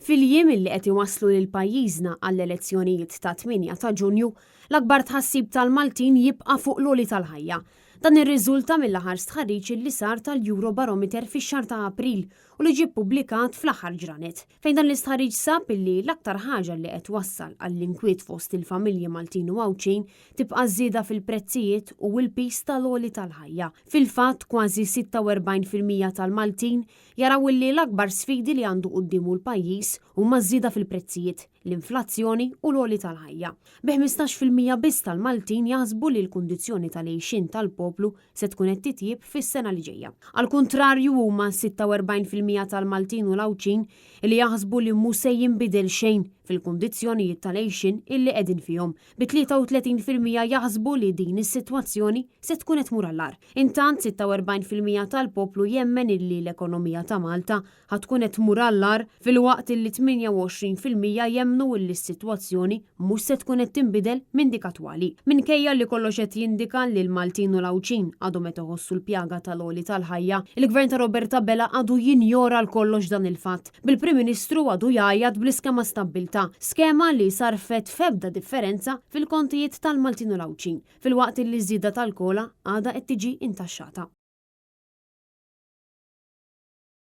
Fil-jiem li qed iwasslu lil pajjiżna għall-elezzjonijiet ta' 8 ta' Ġunju, l-akbar tħassib tal-Maltin jibqa' fuq l-għoli tal-ħajja. Dan ir-riżulta mill-aħħar stħarriġ li sar tal-Eurobarometer fix-xahar ta' April u li ġie ppubblikat fl-aħħar ġranet. Fejn dan l-istħarriġ sab illi l-aktar ħaġa li qed wassal għall-inkwiet fost il-familji Maltin u Għawċin tibqa' żieda fil-prezzijiet u l-pis tal-għoli tal-ħajja. Fil-fatt kważi 46% tal-Maltin jaraw illi l-akbar sfidi li għandu qudiemu l-pajjiż huma żieda fil-prezzijiet, l-inflazzjoni u l-għoli tal-ħajja. Bi 15% biss tal-Maltin jaħsbu li l-kundizzjoni tal-għejxin tal-poplu se tkun qed titjieb fis-sena li ġejja. Al kontrarju huma 46% tal-Maltin u l-Għawċin li jaħsbu li mhu se jinbidel xejn fil-kundizzjonijiet tal-għejxin illi qegħdin fihom. Bi 33% jaħsbu li din is-sitwazzjoni se tkun qed tmur għall-agħar. Intant 46% tal-poplu jemmen illi l-ekonomija ta' Malta ħad tkun qed tmur għall-agħar fil-waqt illi 28% jemmnu illi s-sitwazzjoni mhux se tkun qed tinbidel minn dik attwali. Minkejja li kollox qed jindika li l-Maltin u l-Għawċin għadhom qed iħossu l-pjaga tal-għoli tal-ħajja, il-Gvern ta' Roberta Bella għadu jinjora l-kollox dan il-fatt. Bil-Prim Ministru għadu jgħajjad bl-iskema stabilta, skema li sarfet f'ebda differenza fil-kontijiet tal-Maltin u l-Għawċin, fil-waqt li żieda tal-kola għadha qed tiġi intaxxata.